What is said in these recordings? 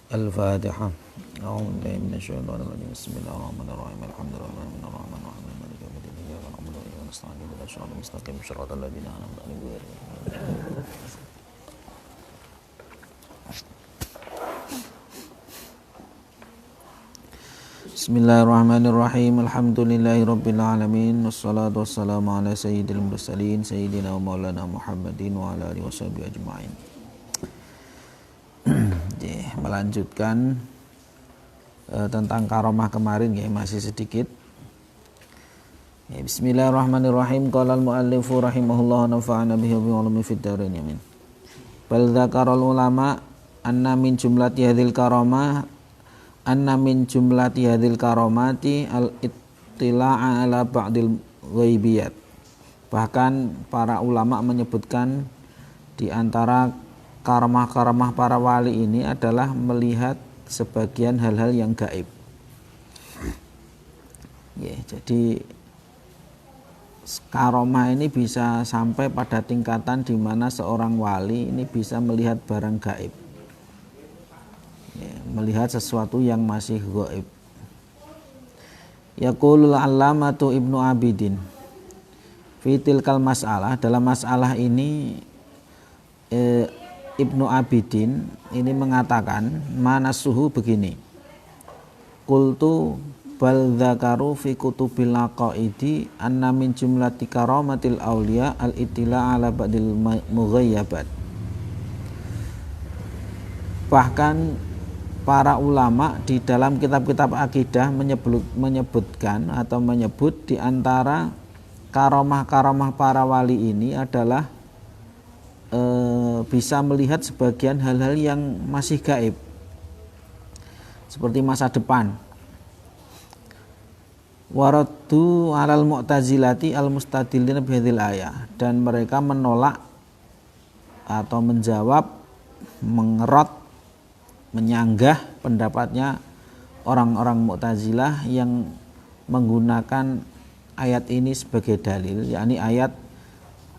Al-Fatihah. A'udzu billahi minasyaitonir rajim. Bismillahirrahmanirrahim. Alhamdulillahirabbil alamin. Arrahmanir rahim. Maliki yaumiddin. Iyyaka na'budu wa iyyaka nasta'in. Ihdinas siratal mustaqim. Shiratal ladzina an'amta 'alaihim ghairil maghdubi 'alaihim. Bismillahirrahmanirrahim. Alhamdulillahirabbil alamin. Wassalatu wassalamu ala sayyidil mursalin sayyidina wa maulana Muhammadin wa ala alihi washabihi ajmain. Melanjutkan tentang karomah kemarin ya, masih sedikit. Ya, bismillahirrahmanirrahim. Qala al-muallifu rahimahullah nafa'ana bihi wa bi ulumi fid dharain amin. Bal dzakarul ulama anna min jumlati hadhil karamah karomati al-ittila'a ala ba'dil ghaibiyat. Bahkan para ulama menyebutkan di antara karamah-karamah para wali ini adalah melihat sebagian hal-hal yang gaib. Ya, jadi karamah ini bisa sampai pada tingkatan di mana seorang wali ini bisa melihat barang gaib. Ya, melihat sesuatu yang masih gaib. Yaqulul 'allamatu Ibnu Abidin fi tilkal mas'alah, dalam masalah ini Ibnu Abidin ini mengatakan mana suhu begini. Qultu bal dzakaru fi kutubil aqaidi anna min jumlati karamatil auliya al-ittila' ala ba'dil mughayyabat. Bahkan para ulama di dalam kitab-kitab akidah menyebutkan atau menyebut di antara karamah-karamah para wali ini adalah bisa melihat sebagian hal-hal yang masih gaib seperti masa depan. Waraddu alal mu'tazilati al-mustadillina bihadzal ayah, dan mereka menolak atau menjawab, mengerot, menyanggah pendapatnya orang-orang Mu'tazilah yang menggunakan ayat ini sebagai dalil, yakni ayat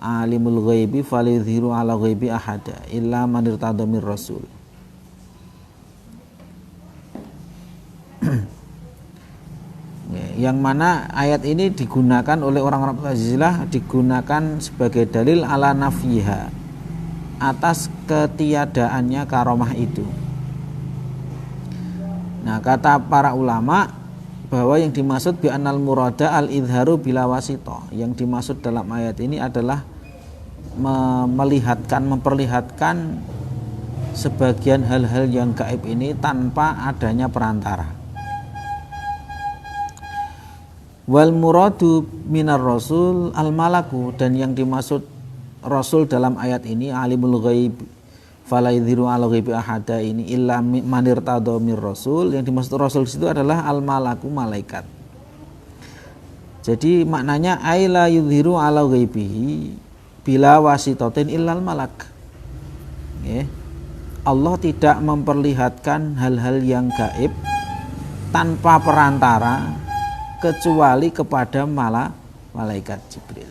alimul ghaibi falidhiru ala ghaibi ahada illa man irtada mir rasul. Yang mana ayat ini digunakan oleh orang-orang Mu'tazilah, digunakan sebagai dalil ala nafyiha, atas ketiadaannya karomah itu. Nah, kata para ulama bahwa yang dimaksud bi anal murada al idharu bila wasito, yang dimaksud dalam ayat ini adalah memperlihatkan sebagian hal-hal yang gaib ini tanpa adanya perantara. Wal muradu minar rasul al malaku, dan yang dimaksud rasul dalam ayat ini alimul ghaib fala yudhiru ala ghaibi ahada ini illa man irtada mir rasul, yang dimaksud rasul di situ adalah al malaku, malaikat. Jadi maknanya ay la yudhiru ala ghaibihi bila wasitatin illal malak. Ya. Allah tidak memperlihatkan hal-hal yang gaib tanpa perantara kecuali kepada malaikat Jibril.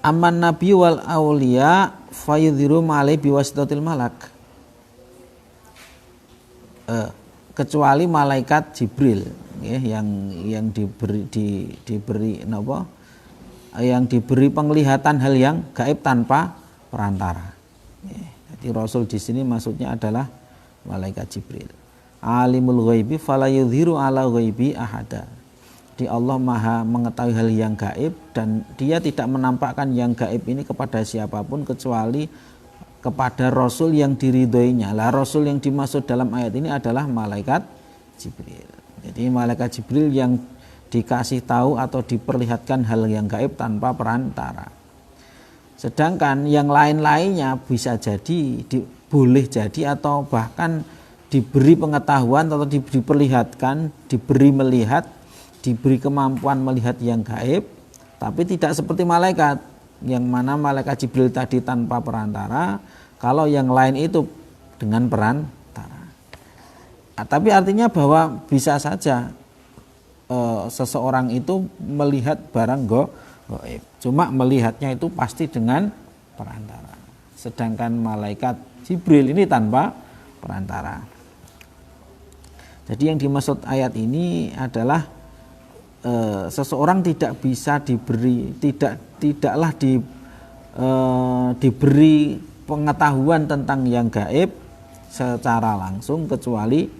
Aman nabi wal auliya fayudhiru ma'alai biwasitatil malak. Kecuali malaikat Jibril, ya, yang diberi napa? Yang diberi penglihatan hal yang gaib tanpa perantara. Ya, jadi Rasul di sini maksudnya adalah malaikat Jibril. Alimul ghaibi fala yudhiru ala ghaibi ahada. Di Allah Maha mengetahui hal yang gaib dan Dia tidak menampakkan yang gaib ini kepada siapapun kecuali kepada Rasul yang diridhoinya. Lah Rasul yang dimaksud dalam ayat ini adalah malaikat Jibril. Jadi malaikat Jibril yang dikasih tahu atau diperlihatkan hal yang gaib tanpa perantara. Sedangkan yang lain-lainnya bisa jadi boleh jadi atau bahkan diberi pengetahuan atau diperlihatkan, diberi melihat, diberi kemampuan melihat yang gaib, tapi tidak seperti malaikat, yang mana malaikat Jibril tadi tanpa perantara, kalau yang lain itu dengan perantara. Tapi artinya bahwa bisa saja seseorang itu melihat barang gaib, cuma melihatnya itu pasti dengan perantara. sedangkan malaikat Jibril ini tanpa perantara. Jadi yang dimaksud ayat ini adalah seseorang tidak bisa tidaklah diberi pengetahuan tentang yang gaib secara langsung kecuali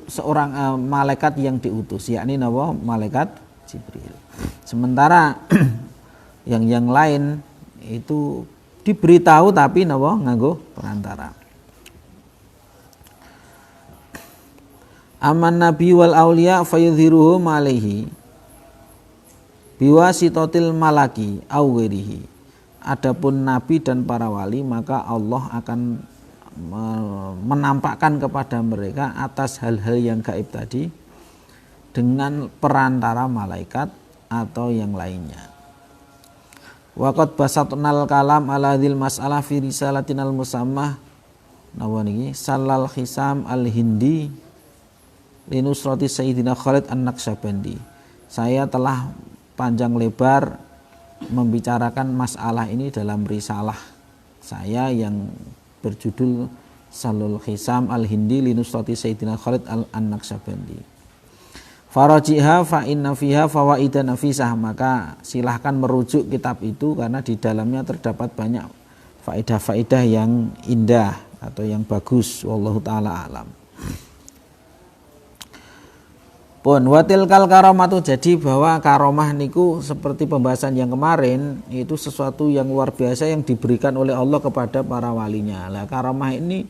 seorang malaikat yang diutus, yakni malaikat Jibril. Sementara yang lain itu diberitahu tapi nganggo perantara. Aman nabi wal aulia fayudhiruhum alaihi biwasitotil malaki au ghairihi. Adapun nabi dan para wali maka Allah akan menampakkan kepada mereka atas hal-hal yang gaib tadi dengan perantara malaikat atau yang lainnya. Waqad basatnal kalam ala dzil mas'alah fi risalatinal musammah nawani Salal Khisam al-Hindi linusrati Sayyidina Khalid An-Naqsyabandi. Saya telah panjang lebar membicarakan masalah ini dalam risalah saya yang berjudul Salul Khisam al-Hindi linusrati Sayyidina Khalid An-Naqsyabandi. Farajiha fa inna fiha fawaidan nafisah, maka silahkan merujuk kitab itu karena di dalamnya terdapat banyak faedah-faedah yang indah atau yang bagus. Wallahu taala alam. Pun watil kal karomatu, jadi bahwa karomah niku seperti pembahasan yang kemarin itu sesuatu yang luar biasa yang diberikan oleh Allah kepada para walinya. Lah karomah ini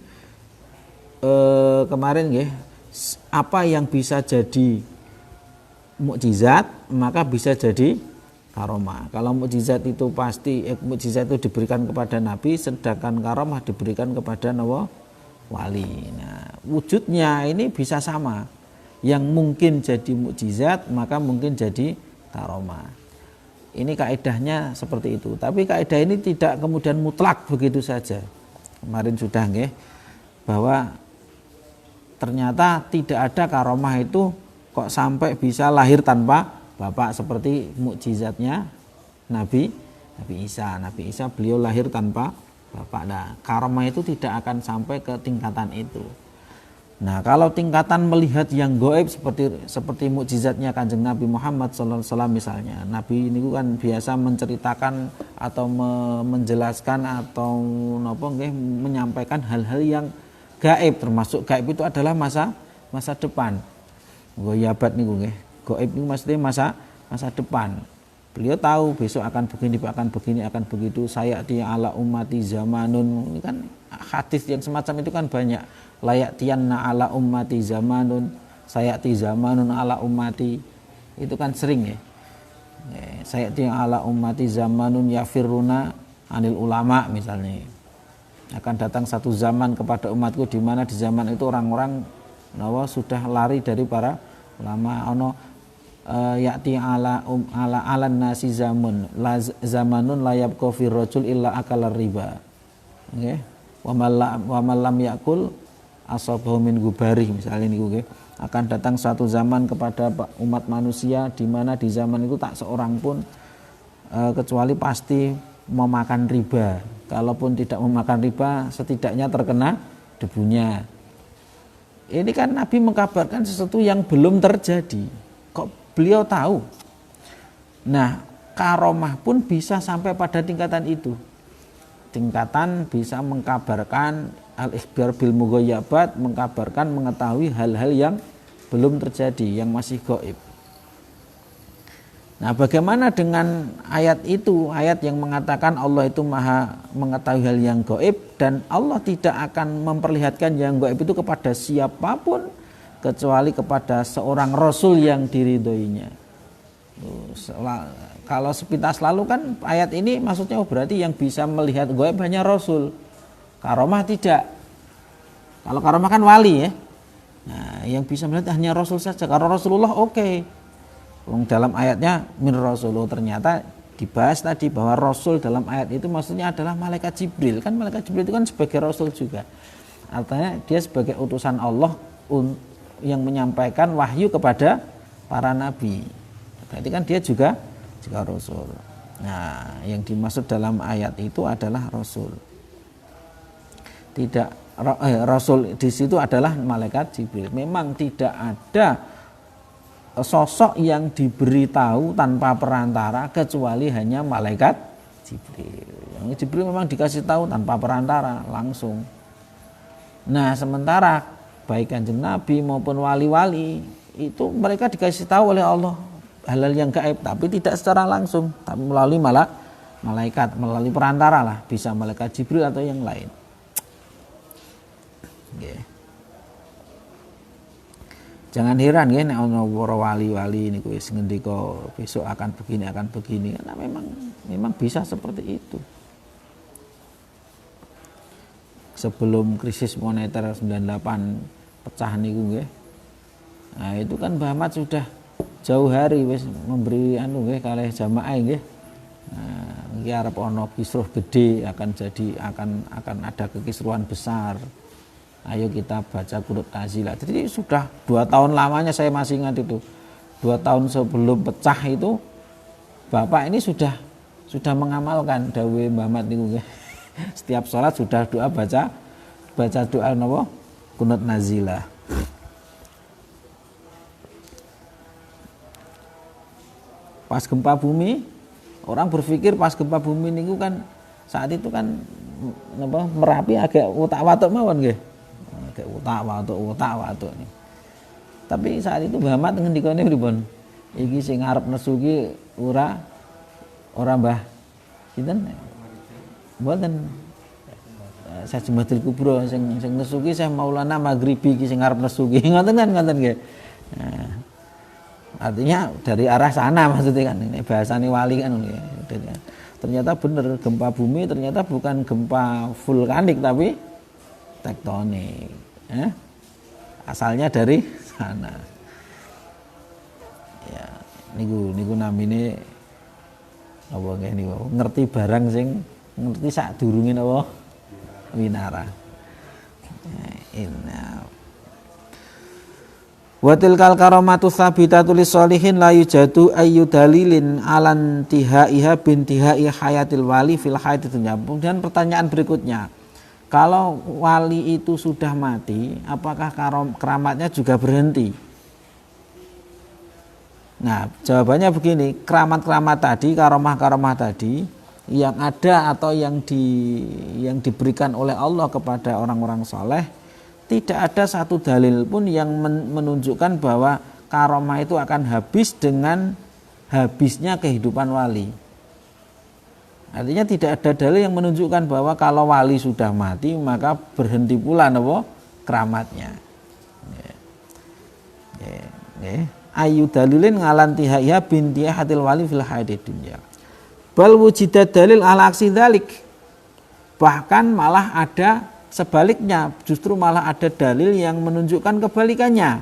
kemarin nggih, apa yang bisa jadi mukjizat maka bisa jadi karomah. Kalau mukjizat itu pasti mukjizat itu diberikan kepada nabi, sedangkan karomah diberikan kepada wali. Nah, wujudnya ini bisa sama. Yang mungkin jadi mukjizat maka mungkin jadi karomah. Ini kaidahnya seperti itu. Tapi kaidah ini tidak kemudian mutlak begitu saja. Kemarin sudah nggih bahwa ternyata tidak ada karomah itu kok sampai bisa lahir tanpa bapak seperti mukjizatnya Nabi Isa. Nabi Isa beliau lahir tanpa bapak. Nah, karomah itu tidak akan sampai ke tingkatan itu. Nah, kalau tingkatan melihat yang gaib seperti mukjizatnya Kanjeng Nabi Muhammad sallallahu alaihi wasallam misalnya. Nabi ini kan biasa menceritakan atau menjelaskan atau menyampaikan hal-hal yang gaib, termasuk gaib itu adalah masa depan. Goyabat niku nggih. Gaib niku maksudnya masa depan. Beliau tahu besok akan begini, akan begitu. Sayati ala ummati zamanun. Ini kan hadis yang semacam itu kan banyak. Layak tianna ala ummati zamanun, sayati zamanun ala ummati. Itu kan sering ya. Sayati ala ummati zamanun yafiruna anil ulama misalnya. Akan datang satu zaman kepada umatku di mana di zaman itu orang-orang sudah lari dari para ulama. Ya'ti ala nasi zamanun la yabqa fi rajul illa akala riba. Nggih. Wa man lam yakul asabahu min gubari misalnya niku nggih. Akan datang satu zaman kepada umat manusia di mana di zaman itu tak seorang pun kecuali pasti memakan riba. Kalaupun tidak memakan riba setidaknya terkena debunya. Ini kan Nabi mengkabarkan sesuatu yang belum terjadi. Kok beliau tahu? Nah, karomah pun bisa sampai pada tingkatan itu. Tingkatan bisa mengkabarkan al-ikhbar bil mughayyabat, mengkabarkan mengetahui hal-hal yang belum terjadi, yang masih gaib. Nah, bagaimana dengan ayat itu, ayat yang mengatakan Allah itu maha mengetahui hal yang gaib dan Allah tidak akan memperlihatkan yang gaib itu kepada siapapun kecuali kepada seorang rasul yang diridhoinya. Kalau sepintas lalu kan ayat ini maksudnya berarti yang bisa melihat gaib hanya rasul. Karomah tidak. Kalau karomah kan wali ya. Nah, yang bisa melihat hanya rasul saja. Kalau Rasulullah oke. Dalam ayatnya min rasulullah, ternyata dibahas tadi bahwa rasul dalam ayat itu maksudnya adalah malaikat Jibril. Kan malaikat Jibril itu kan sebagai rasul juga. Artinya dia sebagai utusan Allah yang menyampaikan wahyu kepada para nabi. Berarti kan dia juga rasul. Nah, yang dimaksud dalam ayat itu adalah Rasul. Rasul di situ adalah malaikat Jibril. Memang tidak ada sosok yang diberitahu tanpa perantara kecuali hanya malaikat Jibril. Yang Jibril memang dikasih tahu tanpa perantara, langsung. Nah, sementara baik Kanjeng Nabi maupun wali-wali itu mereka dikasih tahu oleh Allah hal-hal yang gaib, tapi tidak secara langsung, tapi melalui malaikat, melalui perantara lah, bisa malaikat Jibril atau yang lain. Okay. Jangan heran ya nek ana para wali-wali niku wis ngendika besok akan begini karena memang bisa seperti itu. Sebelum krisis moneter 98 pecah niku nggih. Nah, itu kan Mbah Ahmad sudah jauh hari wis memberi nggih kalih jamaah nggih. Nah, iki arep ana kisruh gede akan ada kekisruhan besar. Ayo kita baca Qunut Nazilah. Jadi sudah 2 tahun lamanya saya masih ingat itu. 2 tahun sebelum pecah itu Bapak ini sudah mengamalkan dawuh Mbah Ahmad niku nggih. Setiap sholat sudah baca doa napa? Qunut Nazilah. Pas gempa bumi, orang berpikir pas gempa bumi niku kan saat itu kan napa Merapi agak utak-watuk mawon nggih. Agak utak-watuk nih. Tapi saat itu Mbah Ahmad ngendikane pripun? Iki sing arep nesu ki ora Mbah sinten? Mboten. Saya Jumadil Kubro sing nesu ki Syekh Maulana Maghribi ki sing arep nesu ki. Ngoten nggih. Nah, artinya dari arah sana maksudnya kan, ini bahasanya wali kan. Ternyata benar gempa bumi ternyata bukan gempa vulkanik tapi tektonik. Asalnya dari sana. Ya, niku namine apa nggih niku ngerti barang sing ngerti sadurunge napa winara. Wa tilkal karamatu tsabitatu lis-sholihin la yujadu ayyu dalilin alan tihaiha bintihai hayatil wali fil hayati dunya. Kemudian pertanyaan berikutnya, kalau wali itu sudah mati, apakah keramatnya juga berhenti? Nah, jawabannya begini, keramat-keramat tadi, karomah-karomah tadi yang ada atau yang diberikan oleh Allah kepada orang-orang soleh, tidak ada satu dalil pun yang menunjukkan bahwa karomah itu akan habis dengan habisnya kehidupan wali. Artinya tidak ada dalil yang menunjukkan bahwa kalau wali sudah mati maka berhenti pula napa keramatnya. Ayu dalilin ngalantiha binti hatil wali fil hayatid dunya. Bal wujida dalil ala aksi dzalik. Bahkan malah ada sebaliknya, justru malah ada dalil yang menunjukkan kebalikannya.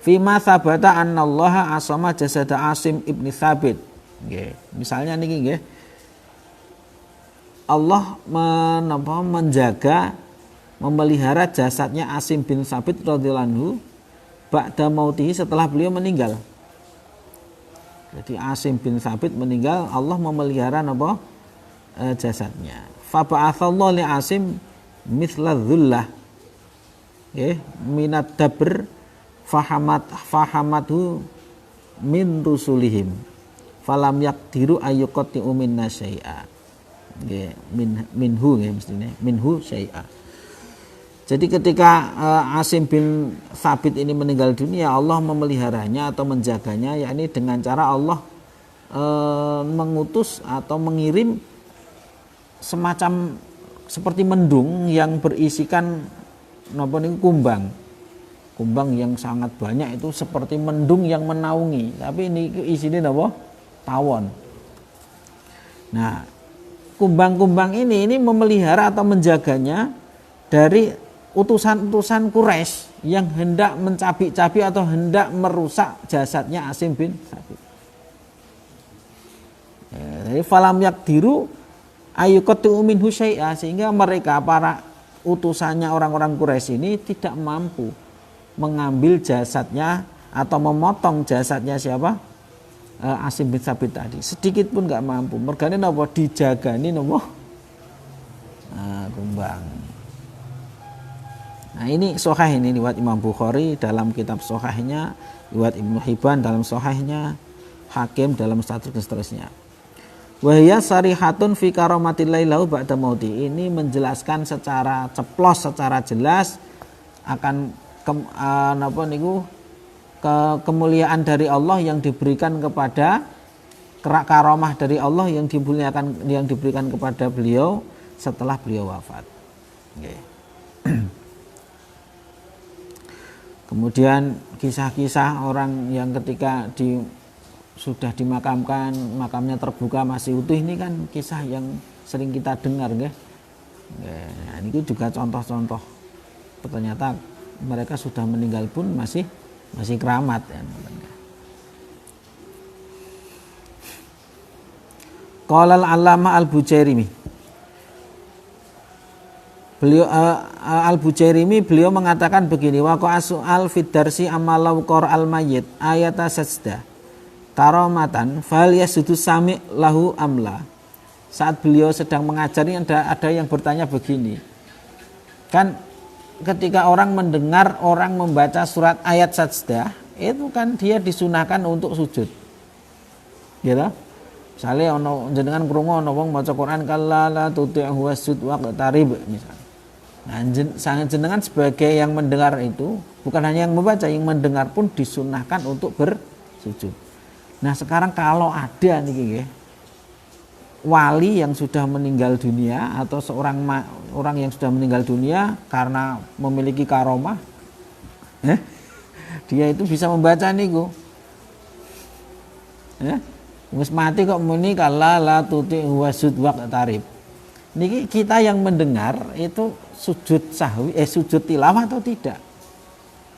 Fima sabata annallaha asama jasada Asim ibni Thabit. Nggih, misalnya niki nggih. Allah menjaga memelihara jasadnya Asim bin Thabit radhiyallahu anhu ba'da mautihi setelah beliau meninggal. Jadi Asim bin Thabit meninggal, Allah memelihara jasadnya. Fa ba'atsallahu li Asim mithla dzullah. Minat dabr fahamathu min rusulihim. Falam yaqdiru ayyuqati'u minna syai'a. Minhu mestinya minhu syai'a. Jadi ketika Asim bin Thabit ini meninggal dunia, Allah memeliharanya atau menjaganya, yakni dengan cara Allah mengutus atau mengirim semacam seperti mendung yang berisikan kumbang yang sangat banyak, itu seperti mendung yang menaungi, tapi ini isinya tawon. Nah, kumbang-kumbang ini memelihara atau menjaganya dari utusan-utusan Quraisy yang hendak mencabik-cabik atau hendak merusak jasadnya Asim bin Thabit. Jadi falam yaqdiru ayyuqatu minhu syai'a, sehingga mereka para utusannya orang-orang Quraisy ini tidak mampu mengambil jasadnya atau memotong jasadnya siapa? Asim bin Sabit tadi, sedikit pun nggak mampu. Mergane napa dijagani napa kumbang. Nah ini sahih, ini riwayat Imam Bukhari dalam kitab sahihnya, riwayat Ibnu Hibban dalam sahihnya, Hakim dalam status dan seterusnya. Wahya sarihatun fi karamatillah lahu ba'da mauti. Ini menjelaskan secara ceplos, secara jelas akan kemuliaan dari Allah yang diberikan kepada karamah dari Allah yang diberikan kepada beliau setelah beliau wafat. Okay. Kemudian kisah-kisah orang yang ketika sudah dimakamkan, makamnya terbuka masih utuh, ini kan kisah yang sering kita dengar, nggih. Nah, ini juga contoh-contoh. Ternyata mereka sudah meninggal pun masih keramat ya. Qala al-Allamah al-Bujairimi. Beliau al-Bujairimi beliau mengatakan begini, waqa su'al fid darsi amalau qor al-mayyit ayata sajdah karamatan fal yasjudu sami lahu amla. Saat beliau sedang mengajar ini ada yang bertanya begini. Kan ketika orang mendengar orang membaca surat ayat sajdah, itu kan dia disunahkan untuk sujud. Gitu? Misalnya ono jenengan krungu ono wong maca Quran kalla la tuti'hu wasjud waqtarib misalnya. Nah, jenengan sebagai yang mendengar itu, bukan hanya yang membaca, yang mendengar pun disunahkan untuk bersujud. Nah, sekarang kalau ada nih wali yang sudah meninggal dunia atau orang yang sudah meninggal dunia karena memiliki karomah, dia itu bisa membaca niku. Wis mati kok muni kala la tuti wasud waqtarib. Niki kita yang mendengar itu sujud sahwi sujud tilawah atau tidak?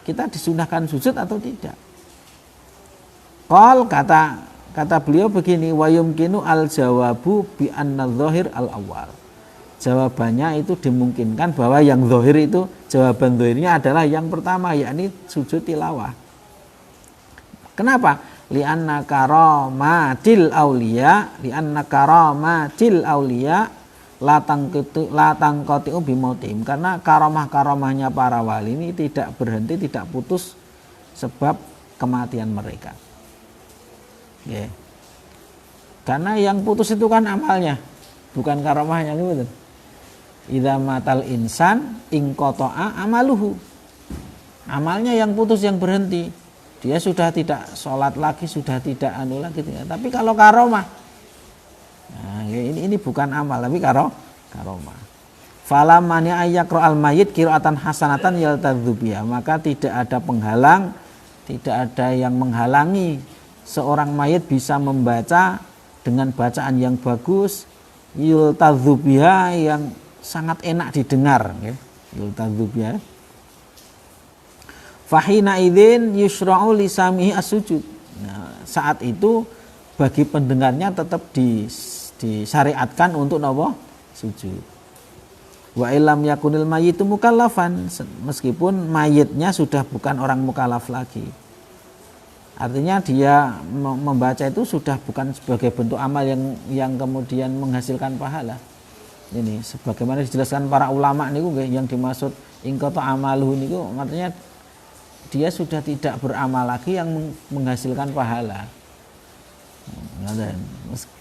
Kita disunahkan sujud atau tidak? Qal kata beliau begini, wa yumkinu al jawabu bi anna dzahir al awal. Jawabannya itu dimungkinkan bahwa yang zahir itu, jawaban zahirnya adalah yang pertama, yakni sujud tilawah. Kenapa? Li'anna karamatil auliya latang kotiu bimautim, karena karamah-karamahnya para wali ini tidak berhenti, tidak putus sebab kematian mereka. Yeah. Karena yang putus itu kan amalnya, bukan karamahnya, gitu. Idza matal insan inqata'a amaluhu. Amalnya yang putus, yang berhenti. Dia sudah tidak sholat lagi, sudah tidak anu lagi. Tapi kalau karamah, nah, ini bukan amal, tapi karomah. Fala mani ayyaqra al-mayyit qira'atan hasanatan yaltadzubiha, maka tidak ada penghalang, tidak ada yang menghalangi seorang mayit bisa membaca dengan bacaan yang bagus, yaltadzubiha, yang sangat enak didengar, yaltadzubiha. Fahina idzin yusra'u li samihi as-sujud. Nah, saat itu bagi pendengarnya tetap disyariatkan untuk napa? Sujud. Wa illam yakunil mayyitu mukallafan, meskipun mayitnya sudah bukan orang mukallaf lagi. Artinya dia membaca itu sudah bukan sebagai bentuk amal yang kemudian menghasilkan pahala. Ini sebagaimana dijelaskan para ulama niku yang dimaksud ingqata amaluhu niku, artinya dia sudah tidak beramal lagi yang menghasilkan pahala.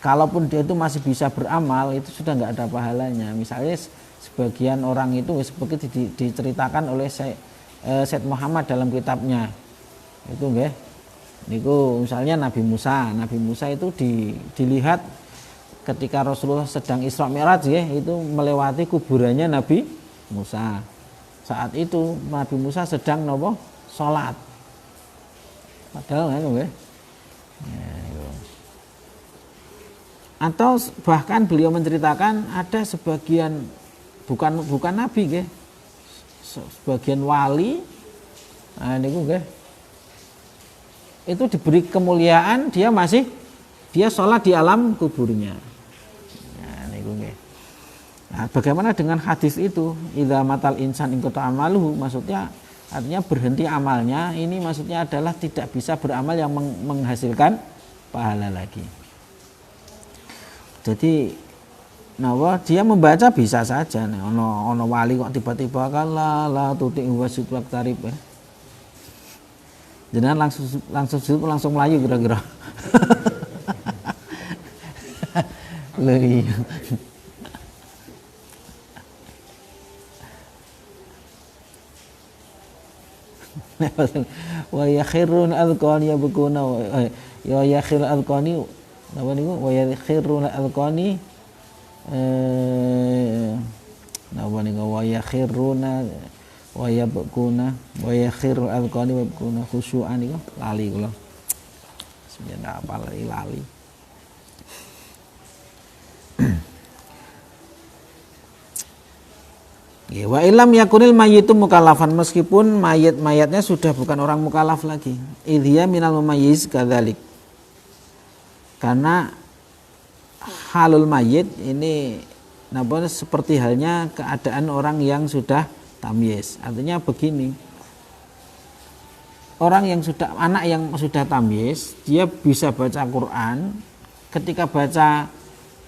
Kalaupun dia itu masih bisa beramal, itu sudah nggak ada pahalanya. Misalnya sebagian orang itu seperti diceritakan oleh Syed Muhammad dalam kitabnya itu, niku misalnya Nabi Musa itu dilihat ketika Rasulullah sedang Isra Mi'raj, itu melewati kuburannya Nabi Musa. Saat itu Nabi Musa sedang sholat. Padahal atau bahkan beliau menceritakan ada sebagian bukan nabi, sebagian wali, itu diberi kemuliaan, dia sholat di alam kuburnya. Nah, bagaimana dengan hadis itu? Idza matal insan inqata amaluhu, maksudnya artinya berhenti amalnya. Ini maksudnya adalah tidak bisa beramal yang menghasilkan pahala lagi. Jadi dia membaca bisa saja. Ono wali kok tiba-tiba la tuti wasit waktarib ya. Jangan langsung melayu kira-kira. Loh iya. Wa yakhirun alqani yabkuna ya yakhir alqani napa niku wa yakhirun alqani napa niku wa yakhiruna wa yabkuna wa yakhir alqani wa yabkuna khusyu'an niku lali kula sebenarnya apa lali. Ya, wa ilam yakunil mayyitu mukallafan, meskipun mayatnya sudah bukan orang mukallaf lagi. Idhiya minal mumayyiz kadzalik. Karena halul mayyit ini seperti halnya keadaan orang yang sudah tamyiz. Artinya begini. Anak yang sudah tamyiz, dia bisa baca Quran, ketika baca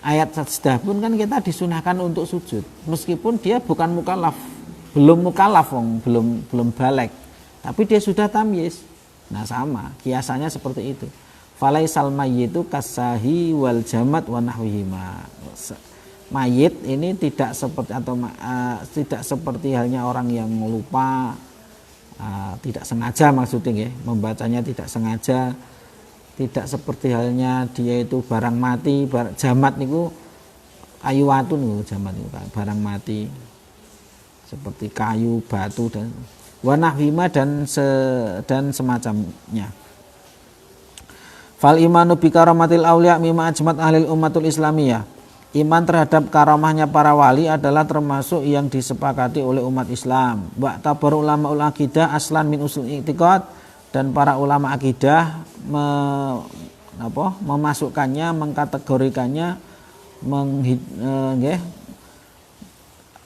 ayat sajdah pun kan kita disunahkan untuk sujud meskipun dia bukan mukallaf, belum balik, tapi dia sudah tamyiz. Nah sama kiasannya seperti itu. Falaisal mayyitu kasahi wal jamat wa nahwihima. Mayit ini tidak seperti halnya orang yang lupa, tidak sengaja maksudnya ya, membacanya tidak sengaja. Tidak seperti halnya dia itu barang mati, jamat niku kayu watu niku jamat niku barang mati seperti kayu, batu dan wanahwima dan semacamnya. Fal imanu bi karamatil auliya mimma ajmat ahlil ummatul islamiyah. Iman terhadap karamahnya para wali adalah termasuk yang disepakati oleh umat Islam. Wa tabar ulama ul aqidah aslan min usul i'tiqad, dan para ulama akidah memasukkannya, mengkategorikannya,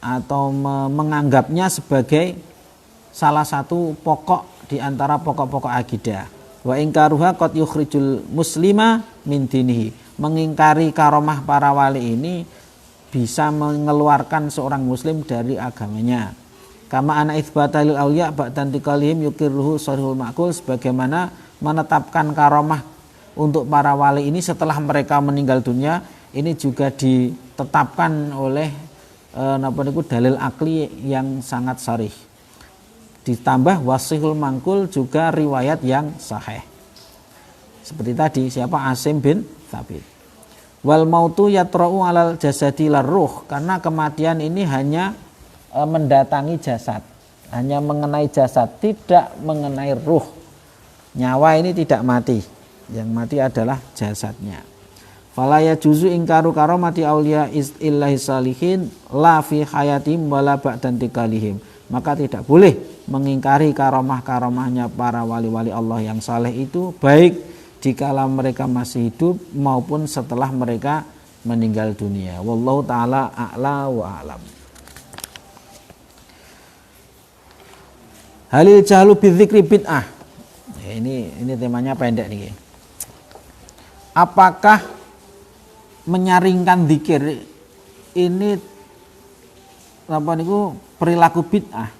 atau menganggapnya sebagai salah satu pokok di antara pokok-pokok akidah. Wa ingkaruha qad yukhrijul muslima min dinihi. Mengingkari karomah para wali ini bisa mengeluarkan seorang muslim dari agamanya. Kama ana itsbata lil auliya ba'dan tiqalihim yukirruhu sharihul ma'qul, sebagaimana menetapkan karomah untuk para wali ini setelah mereka meninggal dunia, ini juga ditetapkan oleh dalil akli yang sangat sharih. Ditambah wasihul mangkul juga riwayat yang sahih. Seperti tadi siapa Asim bin Thabit. Wal mautu yatra'u alal jasadi larruh, karena kematian ini hanya mendatangi jasad, hanya mengenai jasad, tidak mengenai ruh. Nyawa ini tidak mati, yang mati adalah jasadnya. Fala yajuzu ingkaru karomati auliya illahi salihin la fi hayatim wala ba'dan tiqalihim. Maka tidak boleh mengingkari karomah-karomahnya para wali-wali Allah yang saleh itu, baik dikala mereka masih hidup maupun setelah mereka meninggal dunia. Wallahu taala a'la wa a'lam. Halil jahlu bidzikri bid'ah. Ya, ini temanya pendek nih. Apakah menyaringkan zikir ini perilaku bid'ah?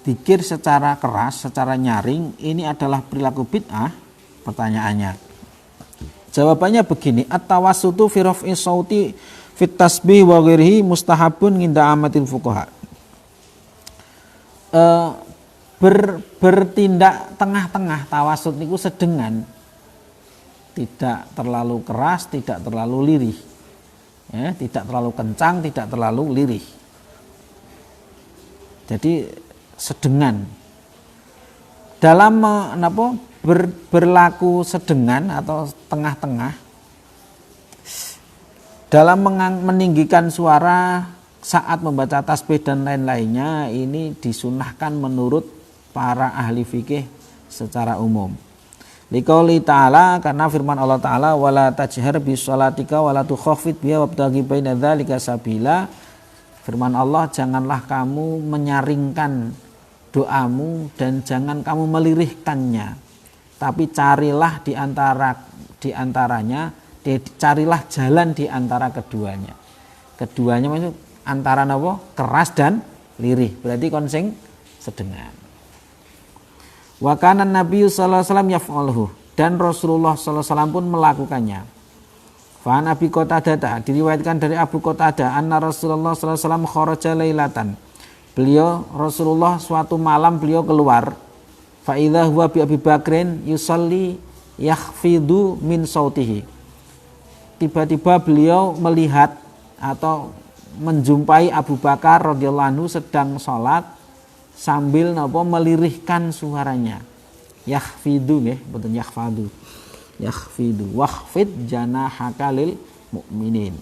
Zikir secara keras, secara nyaring, ini adalah perilaku bid'ah? Pertanyaannya. Jawabannya begini, at-tawassutu fi raf'i sauti fit tasbih wa ghairihi mustahabun inda amatil fuqaha. Bertindak tengah-tengah, tawassut niku sedengan, tidak terlalu keras, tidak terlalu lirih, ya, tidak terlalu kencang, tidak terlalu lirih. Jadi sedengan. Dalam berlaku sedengan atau tengah-tengah, dalam meninggikan suara saat membaca tasbih dan lain-lainnya, ini disunahkan menurut para ahli fikih secara umum. Liqauli ta'ala, karena firman Allah Ta'ala, wala tajhar bis shalatika wala tukhaffit biha wabtaghi baina dzalika sabila. Firman Allah, janganlah kamu menyaringkan doamu dan jangan kamu melirihkannya. tapi carilah carilah jalan di antara keduanya. Keduanya maksud antara napa? Keras dan lirih. Berarti konsing sedengan. Wa kana Nabi sallallahu alaihi wasallam yaf'aluhu, dan Rasulullah sallallahu alaihi wasallam pun melakukannya. Fa Abi Qatadah, diriwayatkan dari Abu Qatadah, anna Rasulullah sallallahu alaihi wasallam kharaja lailatan. Beliau Rasulullah suatu malam beliau keluar. Fa idza huwa bi Abi Bakrin yusalli yakhfidu min sautihi. Tiba-tiba beliau melihat atau menjumpai Abu Bakar radhiyallahu anhu sedang sholat sambil melirihkan suaranya. Yakhfidu nggih, mboten yakhfadu. Yakhfidu wakhfid janahaka lil mu'minin.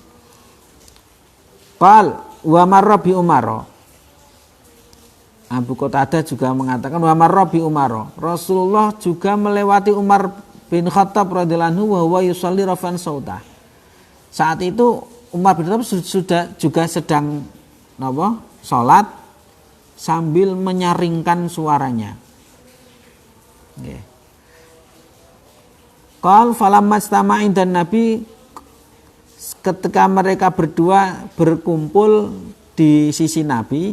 Qal wa marra bi Umar. Abu Qatadah juga mengatakan wa marra bi Umar. Rasulullah juga melewati Umar bin Khattab radhiyallahu anhu wa huwa yusalli rafan sautah. Saat itu Umar bin Khattab sudah juga sedang salat sambil menyaringkan suaranya. Nggih. Qal falamma istama'in, dan Nabi ketika mereka berdua berkumpul di sisi Nabi,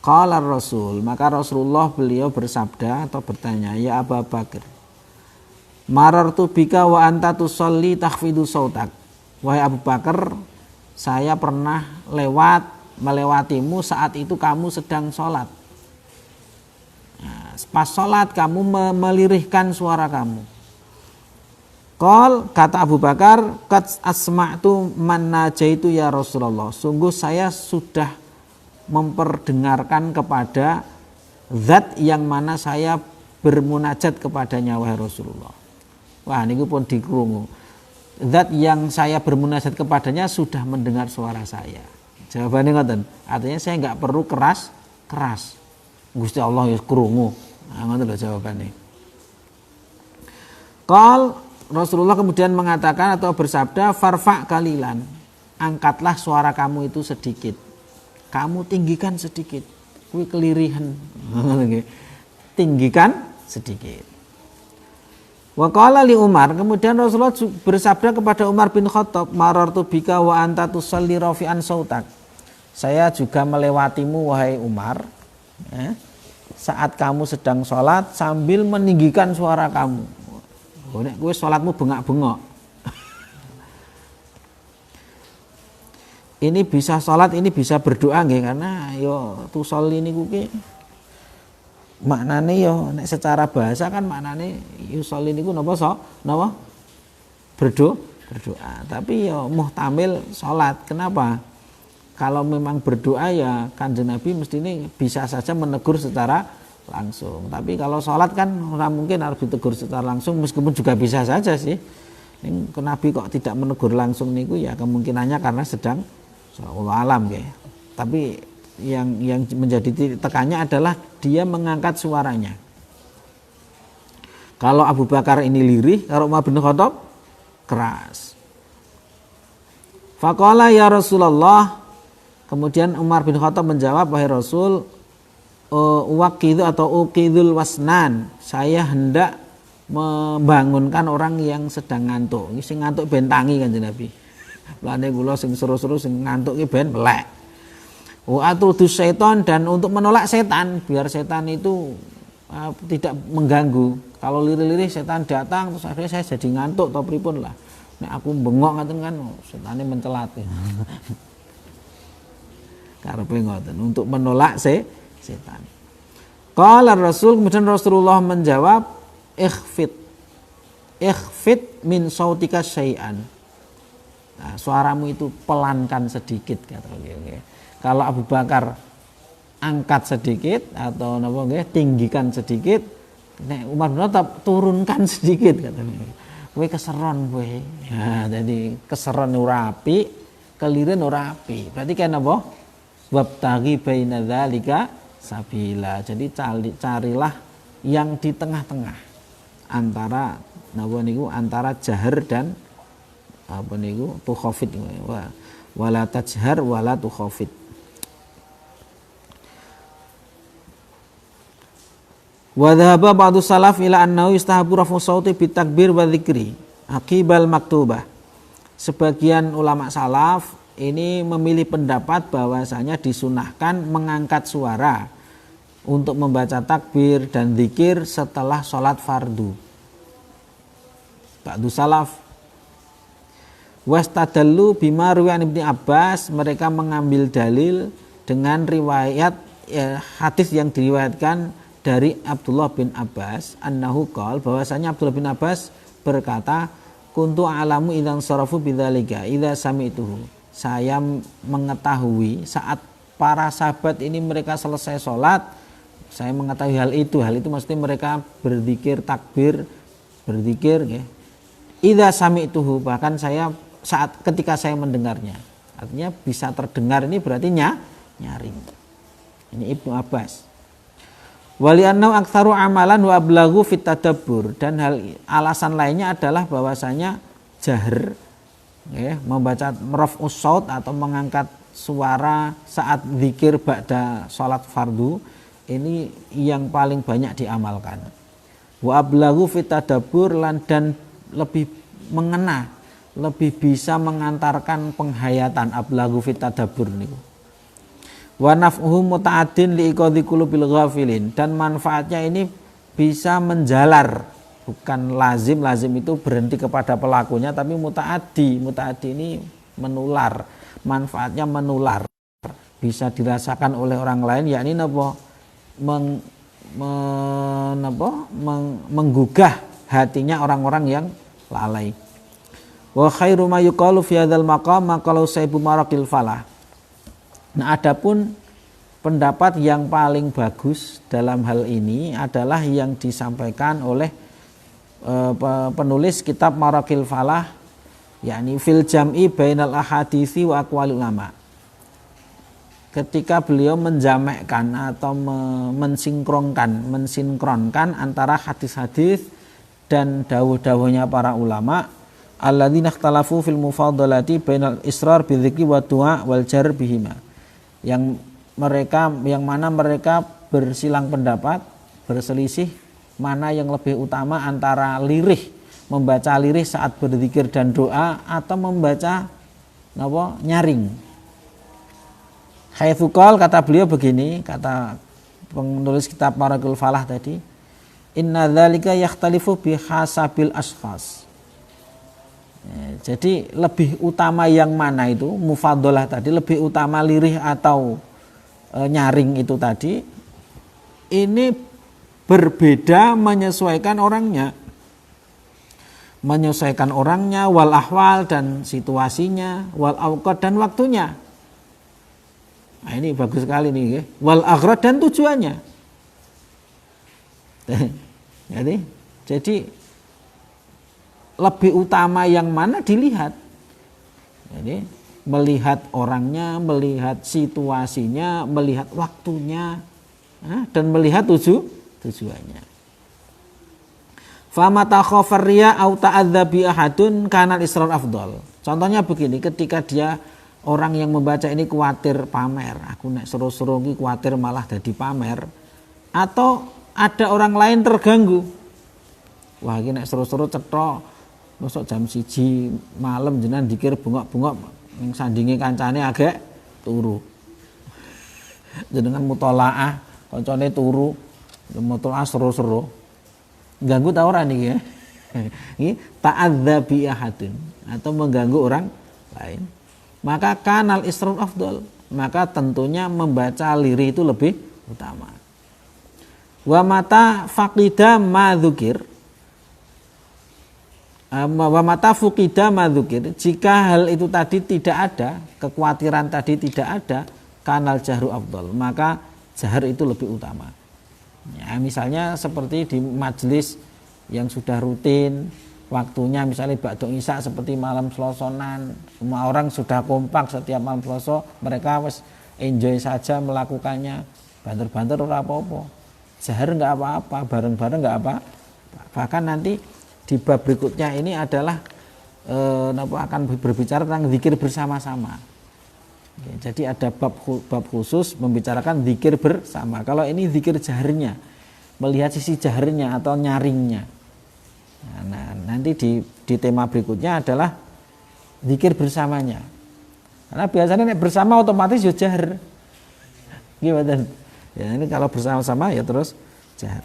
qala Rasul, maka Rasulullah beliau bersabda atau bertanya, ya Abu Bakar, marartu bika wa anta tusalli takhfidu sautak. Wahai Abu Bakar, saya pernah melewatimu saat itu kamu sedang sholat. Nah, pas sholat kamu melirihkan suara kamu. Qal, kata Abu Bakar, qad asma'tu man najaitu ya Rasulullah. Sungguh saya sudah memperdengarkan kepada zat yang mana saya bermunajat kepadanya wahai Rasulullah. Wah, niku pun dikrungu. Zat yang saya bermunajat kepadanya sudah mendengar suara saya. Jawabannya ngoten. Artinya saya enggak perlu keras. Gusti Allah ya krungu. Nah, ngoten lho jawabannya. Qal, Rasulullah kemudian mengatakan atau bersabda, farfa kalilan, angkatlah suara kamu itu sedikit, kamu tinggikan sedikit, kuwi kelirihan, tinggikan sedikit. Wa qala li Umar, kemudian Rasulullah bersabda kepada Umar bin Khattab, marartu bika wa anta tusalli rafi'an sautak. Saya juga melewatimu wahai Umar, saat kamu sedang sholat sambil meninggikan suara kamu. Nek kowe salatmu bengak-bengok. Ini bisa salat, ini bisa berdoa nggih, karena yo tusolli niku ki maknane yo nek secara bahasa kan maknane yusolli niku napa berdoa. Tapi yo muhtamil salat. Kenapa? Kalau memang berdoa ya Kanjeng Nabi mestine bisa saja menegur secara langsung. Tapi kalau sholat kan orang mungkin harus ditegur secara langsung, meskipun juga bisa saja sih. Ini Nabi kok tidak menegur langsung niku ya kemungkinannya karena sedang Allah alam ya. Tapi yang menjadi tekannya adalah dia mengangkat suaranya. Kalau Abu Bakar ini lirih, kalau Umar bin Khattab keras. Faqala ya Rasulullah, kemudian Umar bin Khattab menjawab, wahai Rasul, uqidhu atau uqidhul wasnan, saya hendak membangunkan orang yang sedang ngantuk. Ini sing ngantuk ben tangi Kanjeng Nabi. Lane kula sing seru-seru sing ngantuk ki ben melek. Wa atudus syaiton, dan untuk menolak setan, biar setan itu tidak mengganggu. Kalau lirih-lirih setan datang terus akhirnya saya jadi ngantuk atau pripun lah. Nek aku bengok ngaten kan setane mencelat. Karepe ngoten untuk menolak setan. Qala Rasul, kemudian Rasulullah menjawab, ikhfid min sautika syai'an. Nah, suaramu itu pelankan sedikit, kata beliau. Kalau Abu Bakar angkat sedikit atau tinggikan sedikit, nek Umar bin Khattab turunkan sedikit, kata beliau. Kowe keseron kowe. Nah, jadi keseron ora apik, keliren ora apik. Berarti kan apa? Wabtaghi baina dzalika sabila. Jadi carilah yang di tengah-tengah antara antara jahar dan tukhafid, wala tajhar wala tukhafid. Wa dhahaba ba'du salaf ila annahu yustahabu rafu sauti bitakbir wa dzikri aqibal maktubah. Sebagian ulama salaf ini memilih pendapat bahwasanya disunahkan mengangkat suara untuk membaca takbir dan zikir setelah sholat fardu. Ba'du salaf wastadallu bima ruwiya Ibnu Abbas, mereka mengambil dalil dengan riwayat hadis yang diriwayatkan dari Abdullah bin Abbas annahu qol, bahwasanya Abdullah bin Abbas berkata, kuntu a'lamu idzan sarafu bidzalika idza sami'tuhu, saya mengetahui saat para sahabat ini mereka selesai sholat, saya mengetahui hal itu maksudnya mereka berzikir takbir, berzikir ya. Idza sami'tuhu, bahkan saya ketika saya mendengarnya, artinya bisa terdengar ini berarti nyaring. Ini Ibnu Abbas. Wali annau aktsaru amalan wa ablagu fit tadabbur, dan alasan lainnya adalah bahwasanya jahar ya, membaca raf'us shaut atau mengangkat suara saat zikir ba'da salat fardu ini yang paling banyak diamalkan. Wa ablagu fit tadabbur, dan lebih mengena, lebih bisa mengantarkan penghayatan. Ablagu fit tadabbur niku. Wa naf'uhu muta'addin liiqadhi qulubil ghafilin, dan manfaatnya ini bisa menjalar, bukan lazim itu berhenti kepada pelakunya, tapi muta'addi ini menular, manfaatnya menular, bisa dirasakan oleh orang lain, yakni napa menggugah hatinya orang-orang yang lalai. Wa khairu ma yuqalu fi hadzal maqam maqalu saibu marakil falah. Nah, adapun pendapat yang paling bagus dalam hal ini adalah yang disampaikan oleh penulis kitab Marakil Falah, yakni fil jam'i bainal ahaditsi wa aqwalil ulama. Ketika beliau menjamekkan atau mensinkronkan antara hadis-hadis dan dawuh-dawuhnya para ulama, alladzina ikhtalafu fil mufadhalati bainal israr bidzikri wa du'a wal jar bihima. Yang mana mereka bersilang pendapat, berselisih mana yang lebih utama antara membaca lirih saat berzikir dan doa, atau membaca nyaring. Haitsu qala, kata beliau begini, kata penulis kitab Marakil Falah tadi, inna dzalika yakhtalifu bihasabil ashkhas. Jadi lebih utama yang mana itu, mufadhalah tadi, lebih utama lirih atau nyaring itu tadi, ini berbeda menyesuaikan orangnya, wal ahwal dan situasinya, wal awqat dan waktunya. Nah, ini bagus sekali nih, wal aghrad dan tujuannya. Jadi lebih utama yang mana dilihat. Jadi melihat orangnya, melihat situasinya, melihat waktunya, dan melihat tujuannya. Famata khafar riya au ta'adza bi ahadun kanal israr afdal. Contohnya begini, ketika orang yang membaca ini khawatir pamer, aku nek seru-seru iki khawatir malah jadi pamer, atau ada orang lain terganggu. Wah, iki nek seru-seru cetok mosok jam 1 malam jenengan dikir bengok-bengok ning sandinge kancane agek turu. Jenengan mutolaah kancane turu, mutolaah seru-seru. Ganggu ta ora niki ya? Iki ta'adza bi ahadin, atau mengganggu orang lain. Maka kanal israr afdal, maka tentunya membaca lirih itu lebih utama. Wa mata faqida ma dzukir, wa mata fuqida madzukir, jika hal itu tadi tidak ada, kekhawatiran tadi tidak ada, kanal jahru afdal, maka jahar itu lebih utama. Ya, misalnya seperti di majelis yang sudah rutin waktunya, misalnya ba'da isya seperti malam selosonan, semua orang sudah kompak setiap malam seloso, mereka wis enjoy saja melakukannya, banter-banter ora apa-apa, jahar enggak apa-apa, bareng-bareng enggak apa, bahkan nanti di bab berikutnya ini adalah akan berbicara tentang zikir bersama-sama. Jadi ada bab khusus membicarakan zikir bersama. Kalau ini zikir jaharnya, melihat sisi jaharnya atau nyaringnya. Nah, nanti di tema berikutnya adalah zikir bersamanya. Karena biasanya nek bersama otomatis ya jahar. Gimana? Ya ini kalau bersama-sama ya terus jahar.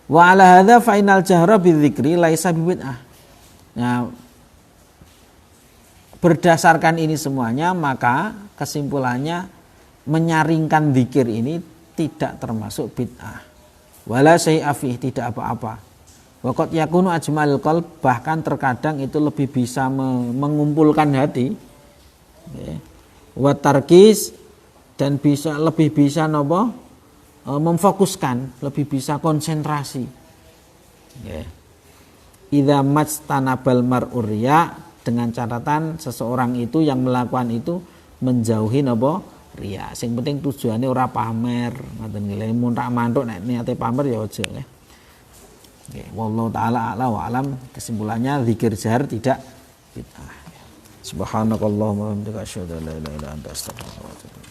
Wa ala hadza fa inal jahra bidzikri laisa bid'ah. Nah, berdasarkan ini semuanya maka kesimpulannya menyaringkan zikir ini tidak termasuk bid'ah. Wala syai'a fih, tidak apa-apa. Waqad yakunu ajmal qalb, bahkan terkadang itu lebih bisa mengumpulkan hati. Wa tarkis, dan lebih bisa memfokuskan, lebih bisa konsentrasi. Idza majtanabal mar'u riya, dengan catatan seseorang itu yang melakukan itu menjauhi riya. Sing penting tujuannya ora pamer, ngoten nggih. Mun tak mantuk nek niate pamer ya aja ya. Nggih, wallahu taala a'la wa alam. Kesimpulannya zikir jahar tidak bid'ah. Subhanakallahumma wa bihamdika asyhadu an la ilaha illa anta astaghfiruka wa atubu ilaik.